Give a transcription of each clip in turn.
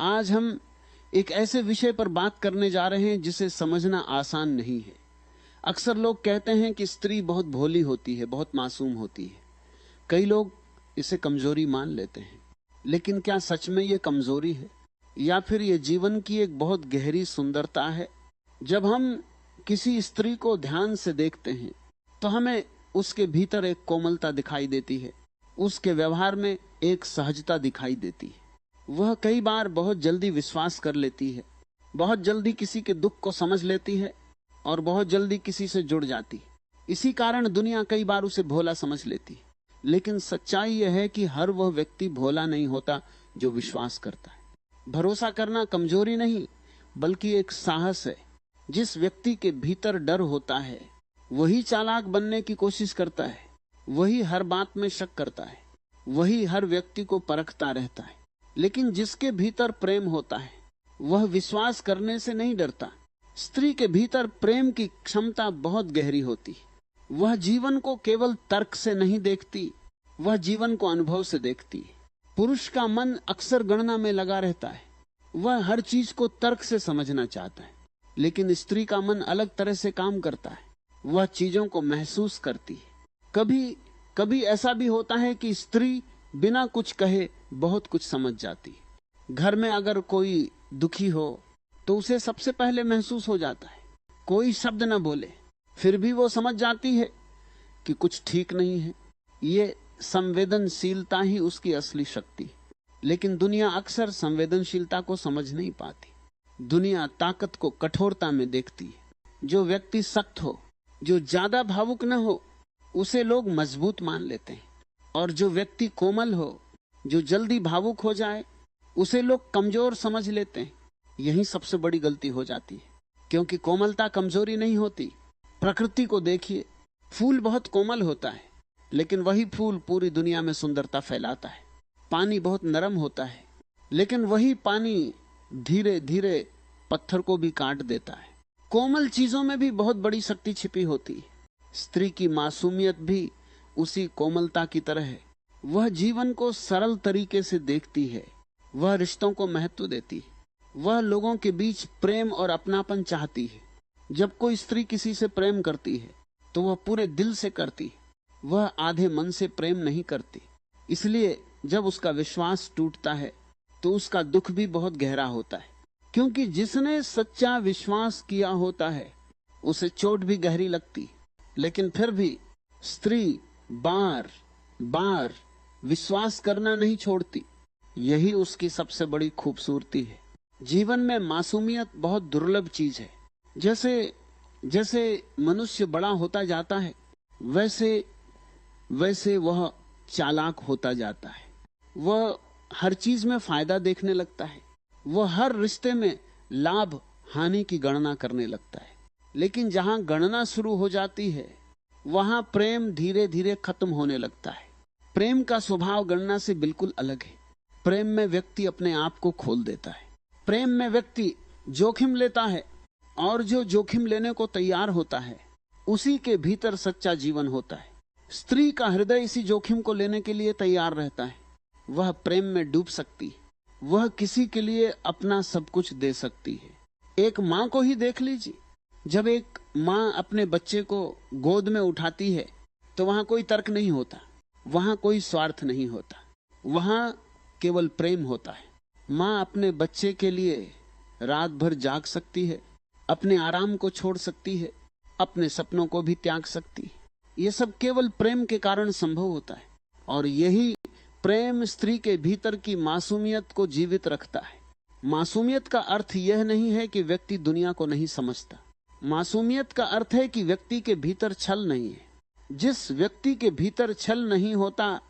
आज हम एक ऐसे विषय पर बात करने जा रहे हैं जिसे समझना आसान नहीं है। अक्सर लोग कहते हैं कि स्त्री बहुत भोली होती है, बहुत मासूम होती है। कई लोग इसे कमजोरी मान लेते हैं, लेकिन क्या सच में यह कमजोरी है या फिर यह जीवन की एक बहुत गहरी सुंदरता है? जब हम किसी स्त्री को ध्यान से देखते हैं तो हमें उसके भीतर एक कोमलता दिखाई देती है, उसके व्यवहार में एक सहजता दिखाई देती है। वह कई बार बहुत जल्दी विश्वास कर लेती है, बहुत जल्दी किसी के दुख को समझ लेती है और बहुत जल्दी किसी से जुड़ जाती है। इसी कारण दुनिया कई बार उसे भोला समझ लेती है। लेकिन सच्चाई यह है कि हर वह व्यक्ति भोला नहीं होता जो विश्वास करता है। भरोसा करना कमजोरी नहीं, बल्कि एक साहस है। जिस व्यक्ति के भीतर डर होता है वही चालाक बनने की कोशिश करता है, वही हर बात में शक करता है, वही हर व्यक्ति को परखता रहता है। लेकिन जिसके भीतर प्रेम होता है वह विश्वास करने से नहीं डरता। स्त्री के भीतर प्रेम की क्षमता बहुत गहरी होती है। वह जीवन को केवल तर्क से नहीं देखती, वह जीवन को अनुभव से देखती है। पुरुष का मन अक्सर गणना में लगा रहता है, वह हर चीज को तर्क से समझना चाहता है। लेकिन स्त्री का मन अलग तरह से काम करता है, वह चीजों को महसूस करती है। कभी कभी ऐसा भी होता है कि स्त्री बिना कुछ कहे बहुत कुछ समझ जाती है। घर में अगर कोई दुखी हो तो उसे सबसे पहले महसूस हो जाता है। कोई शब्द न बोले फिर भी वो समझ जाती है कि कुछ ठीक नहीं है। ये संवेदनशीलता ही उसकी असली शक्ति है। लेकिन दुनिया अक्सर संवेदनशीलता को समझ नहीं पाती। दुनिया ताकत को कठोरता में देखती है। जो व्यक्ति सख्त हो, जो ज्यादा भावुक न हो, उसे लोग मजबूत मान लेते हैं। और जो व्यक्ति कोमल हो, जो जल्दी भावुक हो जाए, उसे लोग कमजोर समझ लेते हैं। यही सबसे बड़ी गलती हो जाती है, क्योंकि कोमलता कमजोरी नहीं होती। प्रकृति को देखिए, फूल बहुत कोमल होता है, लेकिन वही फूल पूरी दुनिया में सुंदरता फैलाता है। पानी बहुत नरम होता है, लेकिन वही पानी धीरे धीरे पत्थर को भी काट देता है। कोमल चीजों में भी बहुत बड़ी शक्ति छिपी होती है। स्त्री की मासूमियत भी उसी कोमलता की तरह है। वह जीवन को सरल तरीके से देखती है, वह रिश्तों को महत्व देती है, वह लोगों के बीच प्रेम और अपनापन चाहती है। जब कोई स्त्री किसी से प्रेम करती है तो वह पूरे दिल से करती है, वह आधे मन से प्रेम नहीं करती। इसलिए जब उसका विश्वास टूटता है तो उसका दुख भी बहुत गहरा होता है, क्योंकि जिसने सच्चा विश्वास किया होता है उसे चोट भी गहरी लगती। लेकिन फिर भी स्त्री बार बार विश्वास करना नहीं छोड़ती। यही उसकी सबसे बड़ी खूबसूरती है। जीवन में मासूमियत बहुत दुर्लभ चीज है। जैसे जैसे मनुष्य बड़ा होता जाता है वैसे वैसे वह चालाक होता जाता है। वह हर चीज में फायदा देखने लगता है, वह हर रिश्ते में लाभ हानि की गणना करने लगता है। लेकिन जहां गणना शुरू हो जाती है वहां प्रेम धीरे धीरे खत्म होने लगता है। प्रेम का स्वभाव गणना से बिल्कुल अलग है। प्रेम में व्यक्ति अपने आप को खोल देता है। प्रेम में व्यक्ति जोखिम लेता है, और जो जोखिम लेने को तैयार होता है उसी के भीतर सच्चा जीवन होता है। स्त्री का हृदय इसी जोखिम को लेने के लिए तैयार रहता है। वह प्रेम में डूब सकती है, वह किसी के लिए अपना सब कुछ दे सकती है। एक माँ को ही देख लीजिए, जब एक माँ अपने बच्चे को गोद में उठाती है तो वहां कोई तर्क नहीं होता, वहां कोई स्वार्थ नहीं होता, वहां केवल प्रेम होता है। माँ अपने बच्चे के लिए रात भर जाग सकती है, अपने आराम को छोड़ सकती है, अपने सपनों को भी त्याग सकती है। ये सब केवल प्रेम के कारण संभव होता है। और यही प्रेम स्त्री के भीतर की मासूमियत को जीवित रखता है। मासूमियत का अर्थ यह नहीं है कि व्यक्ति दुनिया को नहीं समझता। मासूमियत का अर्थ है कि व्यक्ति के भीतर छल नहीं है। जिस व्यक्ति के भीतर छल नहीं होता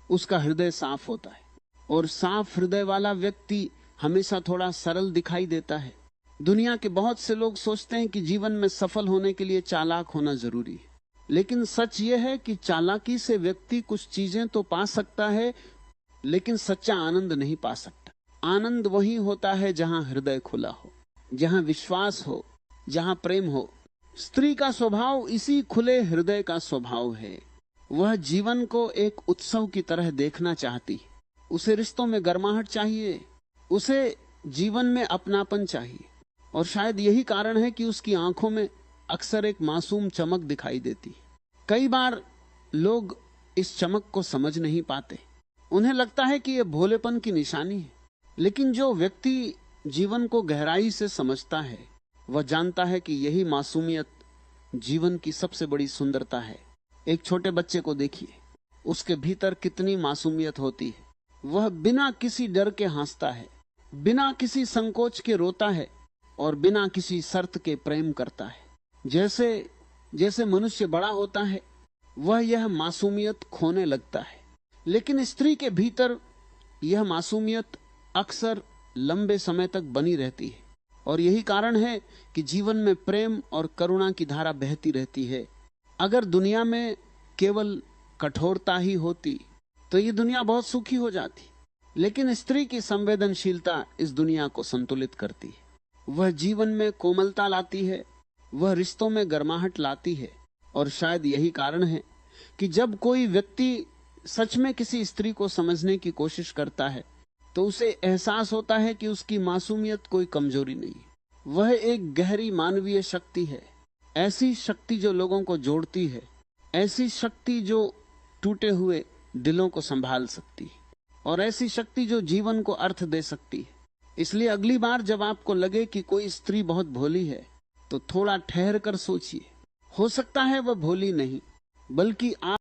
उसका हृदय साफ होता है, और साफ हृदय वाला व्यक्ति हमेशा थोड़ा सरल दिखाई देता है। दुनिया के बहुत से लोग सोचते हैं कि जीवन में सफल होने के लिए चालाक होना जरूरी है, लेकिन सच यह है कि चालाकी से व्यक्ति कुछ चीजें तो पा सकता है, लेकिन सच्चा आनंद नहीं पा सकता। आनंद वही होता है जहां हृदय खुला हो, जहां विश्वास हो, जहां प्रेम हो। स्त्री का स्वभाव इसी खुले हृदय का स्वभाव है। वह जीवन को एक उत्सव की तरह देखना चाहती है। उसे रिश्तों में गर्माहट चाहिए, उसे जीवन में अपनापन चाहिए, और शायद यही कारण है कि उसकी आंखों में अक्सर एक मासूम चमक दिखाई देती है। कई बार लोग इस चमक को समझ नहीं पाते, उन्हें लगता है कि यह भोलेपन की निशानी है। लेकिन जो व्यक्ति जीवन को गहराई से समझता है, वह जानता है कि यही मासूमियत जीवन की सबसे बड़ी सुंदरता है। एक छोटे बच्चे को देखिए, उसके भीतर कितनी मासूमियत होती है। वह बिना किसी डर के हंसता है, बिना किसी संकोच के रोता है, और बिना किसी शर्त के प्रेम करता है। जैसे जैसे मनुष्य बड़ा होता है, वह यह मासूमियत खोने लगता है। लेकिन स्त्री के भीतर यह मासूमियत अक्सर लंबे समय तक बनी रहती है, और यही कारण है कि जीवन में प्रेम और करुणा की धारा बहती रहती है। अगर दुनिया में केवल कठोरता ही होती तो ये दुनिया बहुत सुखी हो जाती। लेकिन स्त्री की संवेदनशीलता इस दुनिया को संतुलित करती है। वह जीवन में कोमलता लाती है, वह रिश्तों में गर्माहट लाती है। और शायद यही कारण है कि जब कोई व्यक्ति सच में किसी स्त्री को समझने की कोशिश करता है, तो उसे एहसास होता है कि उसकी मासूमियत कोई कमजोरी नहीं, वह एक गहरी मानवीय शक्ति है। ऐसी शक्ति जो लोगों को जोड़ती है, ऐसी शक्ति जो टूटे हुए दिलों को संभाल सकती है, और ऐसी शक्ति जो जीवन को अर्थ दे सकती है। इसलिए अगली बार जब आपको लगे कि कोई स्त्री बहुत भोली है, तो थोड़ा ठहर कर सोचिए। हो सकता है वह भोली नहीं, बल्कि आप